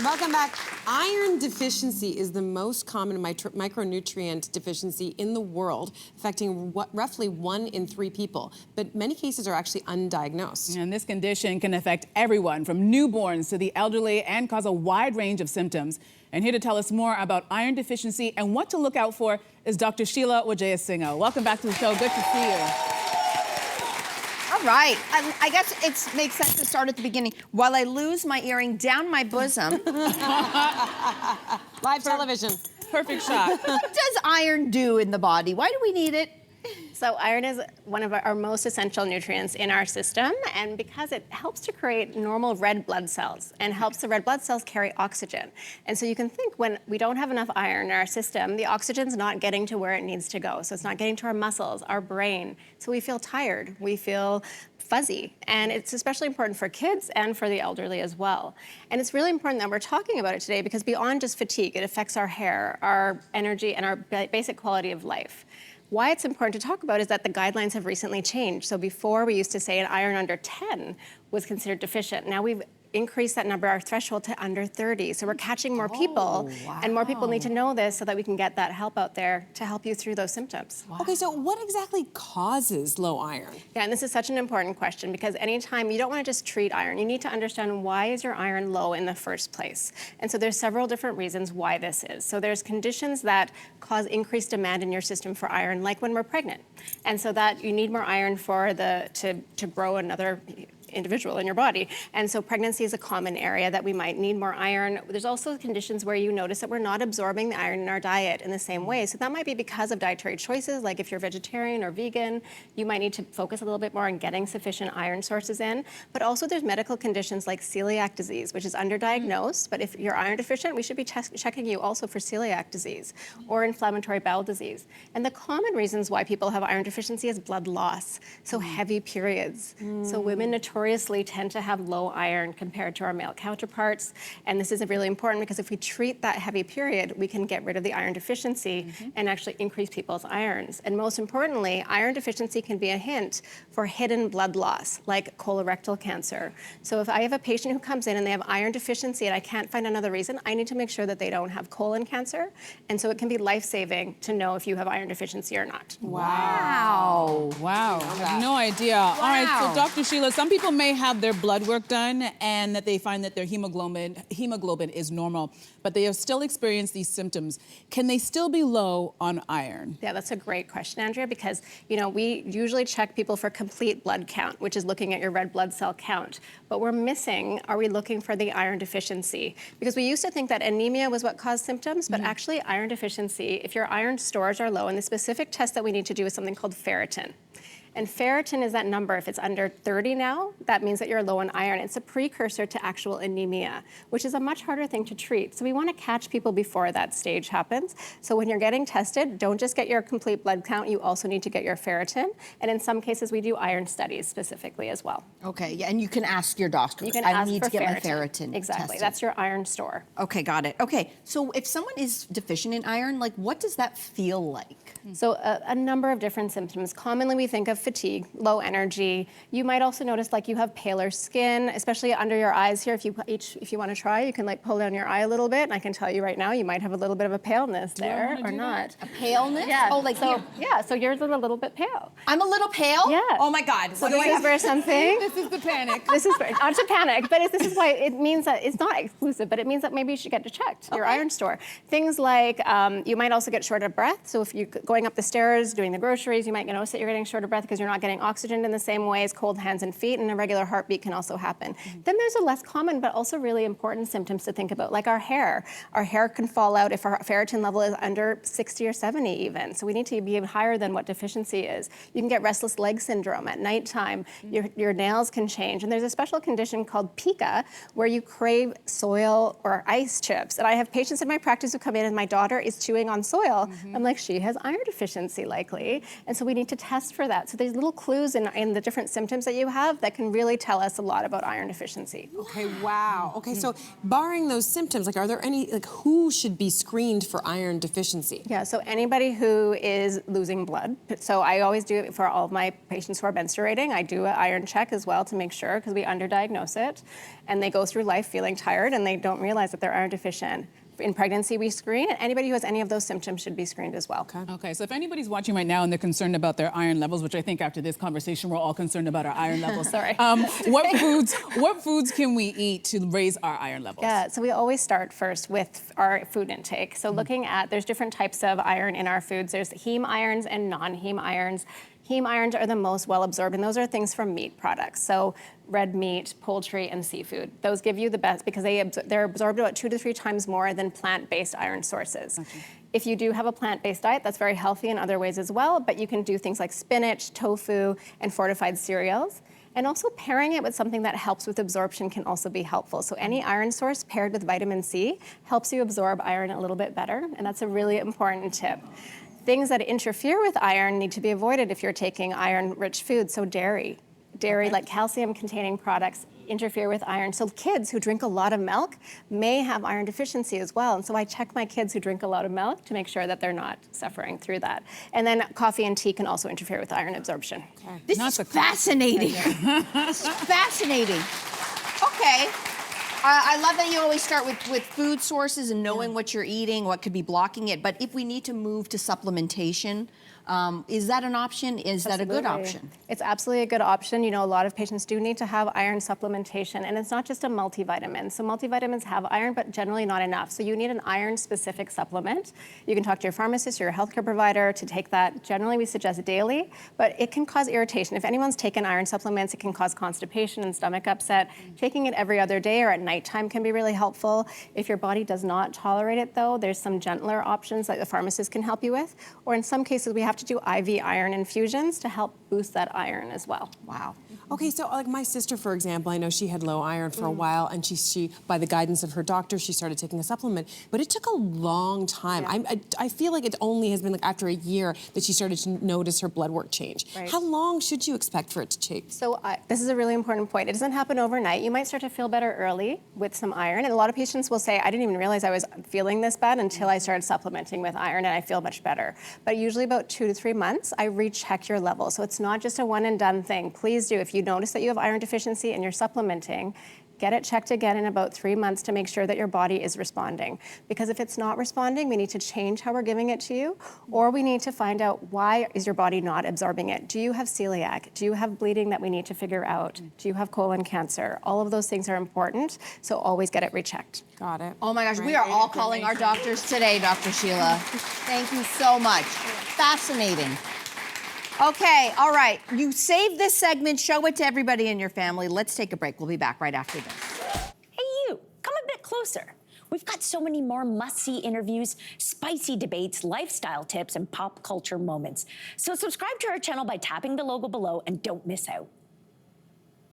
Welcome back. Iron deficiency is the most common micronutrient deficiency in the world, affecting roughly 1 in 3 people. But many cases are actually undiagnosed. And this condition can affect everyone from newborns to the elderly and cause a wide range of symptoms. And here to tell us more about iron deficiency and what to look out for is Dr. Sheila Wijayasinghe. Welcome back to the show. Good to see you. All right. I guess it makes sense to start at the beginning. While I lose my earring down my bosom. Live television. Perfect shot. What does iron do in the body? Why do we need it? So iron is one of our most essential nutrients in our system, and because it helps to create normal red blood cells and helps the red blood cells carry oxygen. And so you can think when we don't have enough iron in our system, the oxygen's not getting to where it needs to go. So it's not getting to our muscles, our brain. So we feel tired, we feel fuzzy, and it's especially important for kids and for the elderly as well. And it's really important that we're talking about it today because beyond just fatigue, it affects our hair, our energy, and our basic quality of life. Why it's important to talk about is that the guidelines have recently changed. So before we used to say an iron under 10 was considered deficient. Now we've increased that number, our threshold, to under 30. So we're catching more people, and more people need to know this so that we can get that help out there to help you through those symptoms. Wow. Okay, so what exactly causes low iron? Yeah, and this is such an important question because anytime you don't want to just treat iron, you need to understand why is your iron low in the first place. And so there's several different reasons why this is. So there's conditions that cause increased demand in your system for iron, like when we're pregnant. And so that you need more iron for to grow another individual in your body. And so pregnancy is a common area that we might need more iron. There's also conditions where you notice that we're not absorbing the iron in our diet in the same way. So that might be because of dietary choices, like if you're vegetarian or vegan, you might need to focus a little bit more on getting sufficient iron sources in. But also there's medical conditions like celiac disease, which is underdiagnosed, but if you're iron deficient, we should be checking you also for celiac disease or inflammatory bowel disease. And the common reasons why people have iron deficiency is blood loss, so heavy periods. So women notoriously tend to have low iron compared to our male counterparts. And this is really important because if we treat that heavy period, we can get rid of the iron deficiency and actually increase people's irons. And most importantly, iron deficiency can be a hint for hidden blood loss, like colorectal cancer. So if I have a patient who comes in and they have iron deficiency and I can't find another reason, I need to make sure that they don't have colon cancer. And so it can be life-saving to know if you have iron deficiency or not. Wow. Wow. I have no idea. All right, so Dr. Sheila, some people may have their blood work done and that they find that their hemoglobin is normal, but they have still experienced these symptoms. Can they still be low on iron? Yeah, that's a great question, Andrea, because we usually check people for complete blood count, which is looking at your red blood cell count. But we're missing, are we looking for the iron deficiency? Because we used to think that anemia was what caused symptoms, but actually iron deficiency, if your iron stores are low, and the specific test that we need to do is something called ferritin. And ferritin is that number. If it's under 30 now, that means that you're low on iron. It's a precursor to actual anemia, which is a much harder thing to treat. So we want to catch people before that stage happens. So when you're getting tested, don't just get your complete blood count. You also need to get your ferritin. And in some cases, we do iron studies specifically as well. Okay, yeah, and you can ask your doctor. You can I ask need for to get ferritin. my ferritin Exactly, tested. that's your iron store. Okay, got it. Okay, so if someone is deficient in iron, like what does that feel like? So a number of different symptoms. Commonly we think of fatigue, low energy. You might also notice like you have paler skin, especially under your eyes here. If you want to try, you can like pull down your eye a little bit. And I can tell you right now, you might have a little bit of a paleness there or not. A paleness? Yeah. Oh, like so, here. yeah, so yours is a little bit pale. I'm a little pale? Yeah. Oh my God. So this is where something. This is the panic. This is not to panic, but this is why it means that it's not exclusive, but it means that maybe you should get checked, your iron store. Things like you might also get short of breath. So if you're going up the stairs, doing the groceries, you might notice that you're getting short of breath because you're not getting oxygen in the same way as cold hands and feet, and a regular heartbeat can also happen. Then there's a less common but also really important symptoms to think about, like our hair. Our hair can fall out if our ferritin level is under 60 or 70 even. So we need to be even higher than what deficiency is. You can get restless leg syndrome at nighttime. Your nails can change. And there's a special condition called pica where you crave soil or ice chips. And I have patients in my practice who come in and my daughter is chewing on soil. I'm like, she has iron deficiency likely. And so we need to test for that. So these little clues in the different symptoms that you have that can really tell us a lot about iron deficiency. Okay, wow. Okay, so barring those symptoms, like, are there any, like, who should be screened for iron deficiency? Yeah, so anybody who is losing blood. So I always do it for all of my patients who are menstruating. I do an iron check as well to make sure, because we underdiagnose it. And they go through life feeling tired and they don't realize that they're iron deficient. In pregnancy, we screen, and anybody who has any of those symptoms should be screened as well. Okay, so if anybody's watching right now and they're concerned about their iron levels, which I think after this conversation we're all concerned about our iron levels. Sorry. What foods can we eat to raise our iron levels? Yeah, so we always start first with our food intake. So looking at, there's different types of iron in our foods. There's heme irons and non-heme irons. Heme irons are the most well absorbed, and those are things from meat products. So red meat, poultry, and seafood. Those give you the best because they're absorbed about 2 to 3 times more than plant-based iron sources. Okay. If you do have a plant-based diet, that's very healthy in other ways as well, but you can do things like spinach, tofu, and fortified cereals. And also pairing it with something that helps with absorption can also be helpful. So any iron source paired with vitamin C helps you absorb iron a little bit better, and that's a really important tip. Things that interfere with iron need to be avoided if you're taking iron-rich foods, so dairy. Dairy, like calcium-containing products, interfere with iron. So kids who drink a lot of milk may have iron deficiency as well. And so I check my kids who drink a lot of milk to make sure that they're not suffering through that. And then coffee and tea can also interfere with iron absorption. Okay. This is fascinating. This is fascinating. Okay. I love that you always start with food sources and knowing what you're eating, what could be blocking it. But if we need to move to supplementation, is that an option? Is that a good option? It's absolutely a good option. You know, a lot of patients do need to have iron supplementation, and it's not just a multivitamin. So multivitamins have iron, but generally not enough. So you need an iron-specific supplement. You can talk to your pharmacist or your healthcare provider to take that. Generally, we suggest daily, but it can cause irritation. If anyone's taken iron supplements, it can cause constipation and stomach upset. Taking it every other day or at nighttime can be really helpful. If your body does not tolerate it, though, there's some gentler options that the pharmacist can help you with. Or in some cases, we have to do IV iron infusions to help boost that iron as well. Wow. Okay, so like my sister, for example, I know she had low iron for a while, and she, by the guidance of her doctor, she started taking a supplement, but it took a long time. Yeah. I feel like it only has been like after a year that she started to notice her blood work change. Right. How long should you expect for it to change? So this is a really important point. It doesn't happen overnight. You might start to feel better early with some iron, and a lot of patients will say, I didn't even realize I was feeling this bad until I started supplementing with iron, and I feel much better. But usually about 2 to 3 months, I recheck your level. So it's not just a one and done thing. Please do, if you notice that you have iron deficiency and you're supplementing, get it checked again in about 3 months to make sure that your body is responding. Because if it's not responding, we need to change how we're giving it to you, or we need to find out why is your body not absorbing it. Do you have celiac? Do you have bleeding that we need to figure out? Do you have colon cancer? All of those things are important, so always get it rechecked. Got it. Oh my gosh, we are all calling our doctors today, Dr. Sheila. Thank you so much. Fascinating. Okay, all right. You saved this segment. Show it to everybody in your family. Let's take a break. We'll be back right after this. Hey, you, come a bit closer. We've got so many more must-see interviews, spicy debates, lifestyle tips, and pop culture moments. So subscribe to our channel by tapping the logo below and don't miss out.